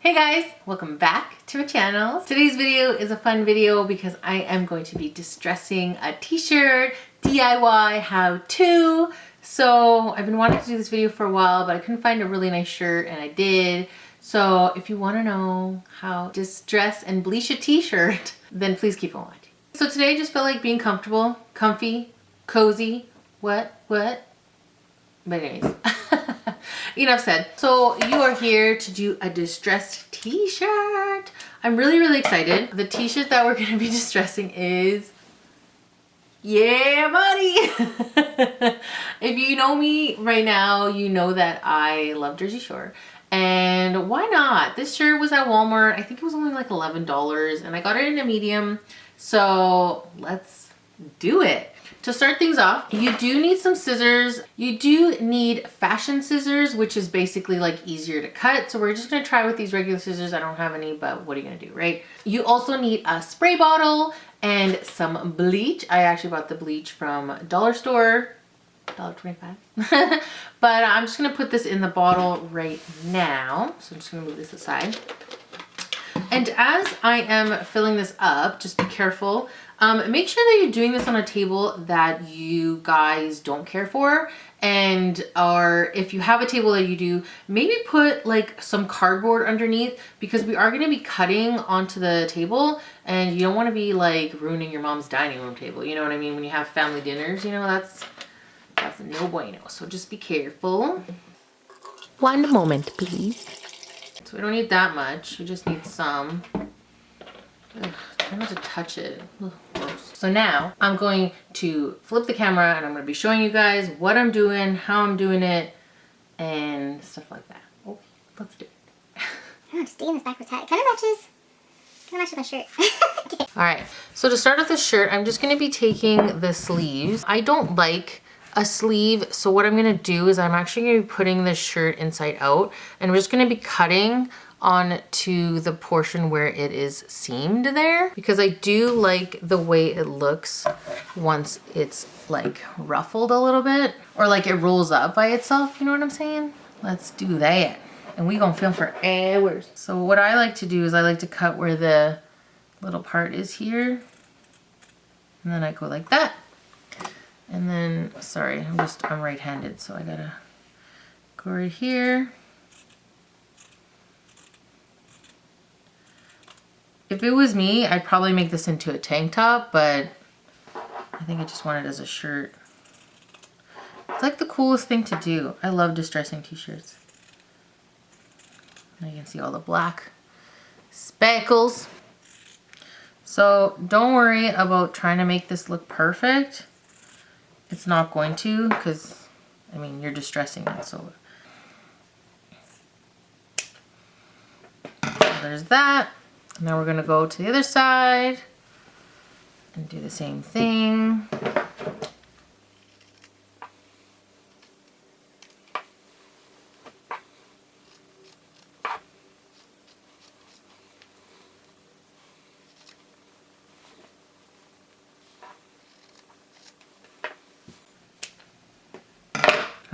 Hey guys, welcome back to my channel. Today's video is a fun video because I am going to be distressing a t-shirt, DIY how-to. So I've been wanting to do this video for a while, but I couldn't find a really nice shirt and I did. So if you want to know how to distress and bleach a t-shirt, then please keep on watching. So today I just felt like being comfortable, comfy, cozy, what? But anyways. Enough said. So you are here to do a distressed t-shirt. I'm really excited. The t-shirt that we're going to be distressing is, yeah buddy. If you know me right now, you know that I love Jersey Shore. And why not? This shirt was at Walmart. I think it was only like $11 and I got it in a medium. So let's do it. To start things off, you do need some scissors. You do need fashion scissors, which is basically like easier to cut. So we're just gonna try with these regular scissors. I don't have any, but what are you gonna do, right? You also need a spray bottle and some bleach. I actually bought the bleach from dollar store, $1.25. But I'm just gonna put this in the bottle right now. So I'm just gonna move this aside. And as I am filling this up, just be careful. Make sure that you're doing this on a table that you guys don't care for. Or if you have a table that you do, maybe put like some cardboard underneath, because we are going to be cutting onto the table and you don't want to be like ruining your mom's dining room table. You know what I mean? When you have family dinners, you know, that's no bueno. So just be careful. One moment, please. So we don't need that much. We just need some. Ugh, try not to touch it. Ugh, gross. So now I'm going to flip the camera and I'm going to be showing you guys what I'm doing, how I'm doing it, and stuff like that. Oh, let's do it. I'm just digging this backwards hat. It kind of matches my shirt. Okay. All right, so to start with the shirt, I'm just going to be taking the sleeves. I don't like a sleeve, so what I'm going to do is I'm actually going to be putting this shirt inside out, and we're just going to be cutting on to the portion where it is seamed there, because I do like the way it looks once it's like ruffled a little bit, or like it rolls up by itself, you know what I'm saying? Let's do that. And we gonna film for hours. So what I like to do is I like to cut where the little part is here, and then I go like that. And then, sorry, I'm right-handed, so I gotta go right here. If it was me, I'd probably make this into a tank top, but I think I just want it as a shirt. It's like the coolest thing to do. I love distressing t-shirts. Now you can see all the black speckles. So don't worry about trying to make this look perfect. It's not going to, because, I mean, you're distressing it, so there's that. Now we're gonna go to the other side and do the same thing.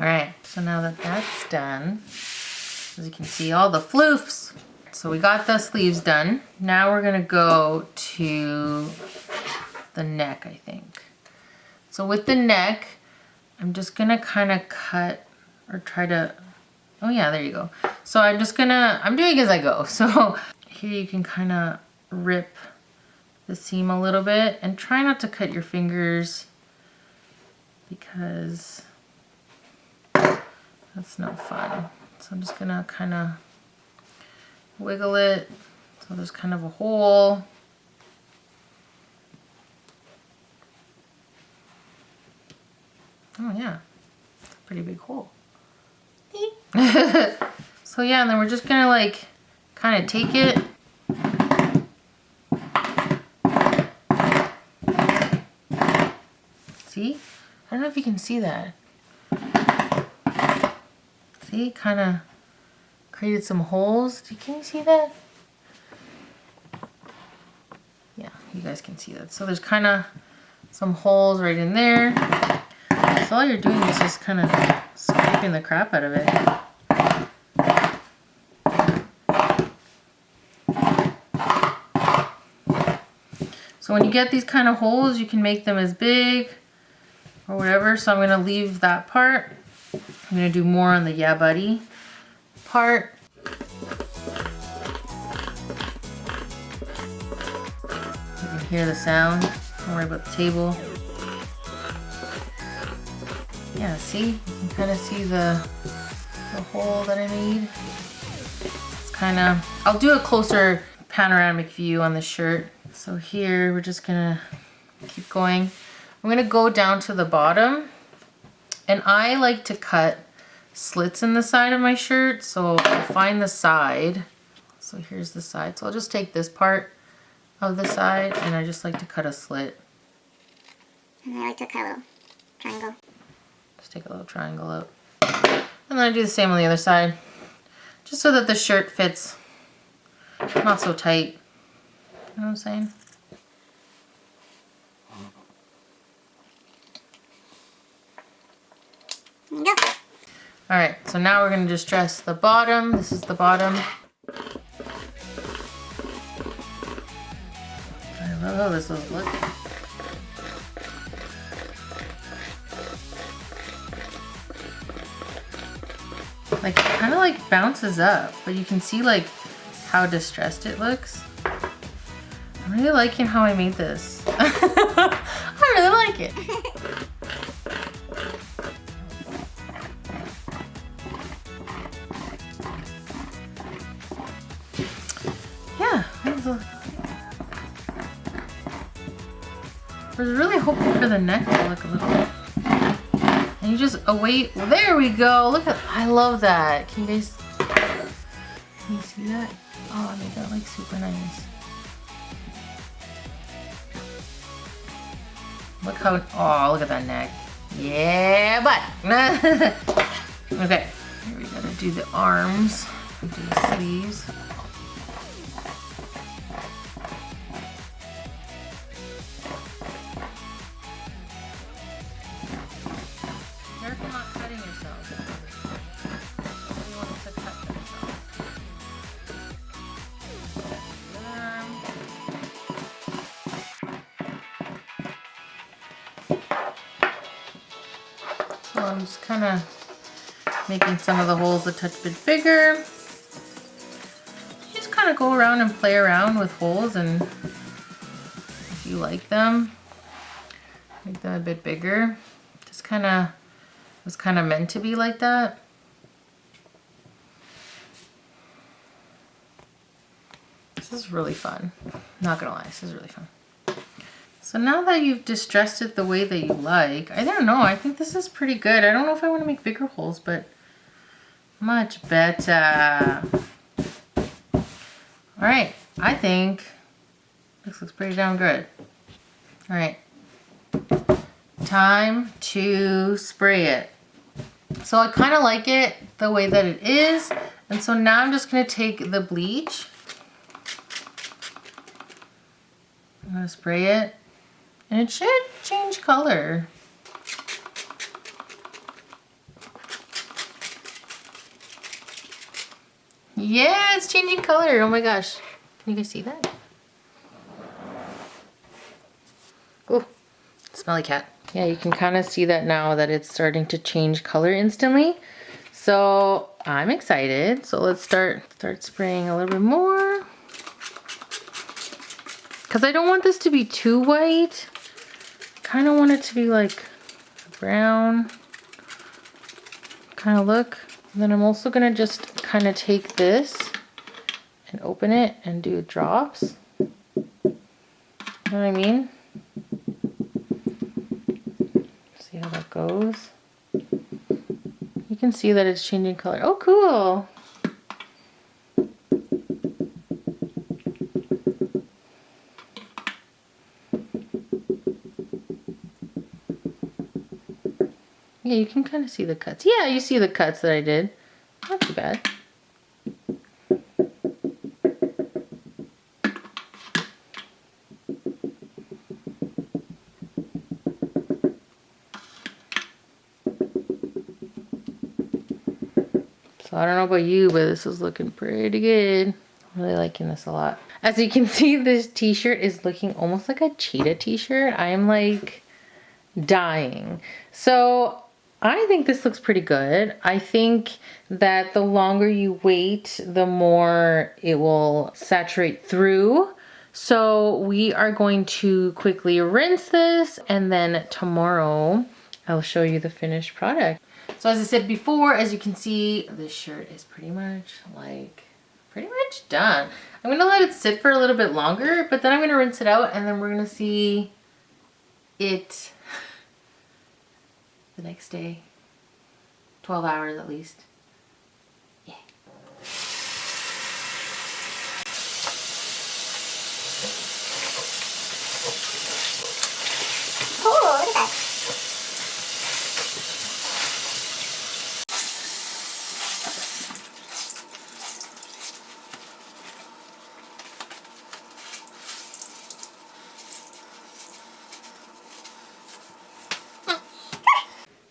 All right, so now that that's done, as you can see, all the floofs. So we got the sleeves done. Now we're gonna go to the neck, I think. So with the neck, I'm just gonna kind of cut or try to, oh yeah, there you go. So I'm doing as I go. So here you can kind of rip the seam a little bit and try not to cut your fingers, because that's no fun. So I'm just gonna kind of wiggle it so there's kind of a hole. Oh yeah, it's a pretty big hole. So yeah, and then we're just gonna like kind of take it . See? I don't know if you can see that. See, kind of created some holes. Can you see that? Yeah, you guys can see that. So there's kind of some holes right in there. So all you're doing is just kind of scraping the crap out of it. So when you get these kind of holes, you can make them as big or whatever. So I'm gonna leave that part. I'm gonna do more on the yeah buddy part. You can hear the sound. Don't worry about the table. Yeah, see? You can kind of see the hole that I made. It's kind of, I'll do a closer panoramic view on the shirt. So here, we're just gonna keep going. I'm gonna go down to the bottom, and I like to cut slits in the side of my shirt. So I'll find the side. So here's the side. So I'll just take this part of the side, and I just like to cut a slit. And I like to cut a little triangle. Just take a little triangle out. And then I do the same on the other side. Just so that the shirt fits not so tight. You know what I'm saying? There you go. Alright, so now we're going to just dress the bottom. This is the bottom. I love how this is looking. Like, it kind of like bounces up, but you can see like how distressed it looks. I'm really liking how I made this. I really like it. Yeah, I was really hoping for the neck to look a little bit. And you just, oh wait, well, there we go. Look at, I love that. Can you see that? Oh, I made that like super nice. Look how, oh, look at that neck. Yeah, but. Okay, here we gotta do the arms. Do the sleeves. Careful not cutting yourself. You want it to cut yourself. So I'm just kind of making some of the holes a touch bit bigger. You just kind of go around and play around with holes, and if you like them, make them a bit bigger. Just kind of, it was kind of meant to be like that. This is really fun. Not gonna lie, this is really fun. So now that you've distressed it the way that you like, I don't know, I think this is pretty good. I don't know if I want to make bigger holes, but much better. All right, I think this looks pretty damn good. All right, time to spray it. So I kind of like it the way that it is. And so now I'm just gonna take the bleach. I'm gonna spray it, and it should change color. Yeah, it's changing color. Oh my gosh. Can you guys see that? Oh, smelly cat. Yeah, you can kind of see that now that it's starting to change color instantly. So I'm excited. So let's start spraying a little bit more. Because I don't want this to be too white. Kind of want it to be like brown kind of look. And then I'm also going to just kind of take this and open it and do drops. You know what I mean? See how that goes. You can see that it's changing color. Oh, cool. Yeah, you can kind of see the cuts. Yeah, you see the cuts that I did. Not too bad. So I don't know about you, but this is looking pretty good. I'm really liking this a lot. As you can see, this t-shirt is looking almost like a cheetah t-shirt. I am like dying. So I think this looks pretty good. I think that the longer you wait, the more it will saturate through. So we are going to quickly rinse this, and then tomorrow I'll show you the finished product. So as I said before, as you can see, this shirt is pretty much done. I'm gonna let it sit for a little bit longer, but then I'm gonna rinse it out, and then we're gonna see it the next day. 12 hours at least. Yeah. Oh, look at that.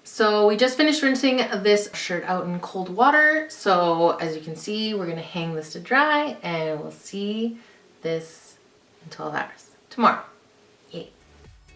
So we just finished rinsing this shirt out in cold water. So as you can see, we're gonna hang this to dry, and we'll see this in 12 hours tomorrow. Yay.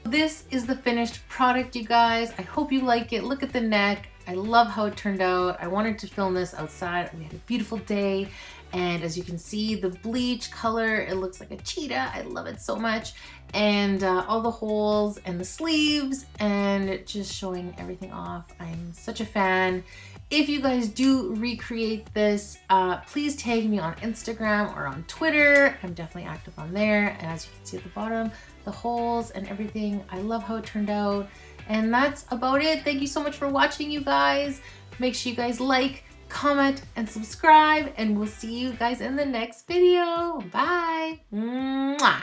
This is the finished product, you guys. I hope you like it. Look at the neck. I love how it turned out. I wanted to film this outside. We had a beautiful day. And as you can see, the bleach color, it looks like a cheetah. I love it so much. And all the holes and the sleeves and just showing everything off. I'm such a fan. If you guys do recreate this, please tag me on Instagram or on Twitter. I'm definitely active on there. And as you can see at the bottom, the holes and everything. I love how it turned out. And that's about it. Thank you so much for watching, you guys. Make sure you guys like, comment, and subscribe, and we'll see you guys in the next video. Bye. Mwah.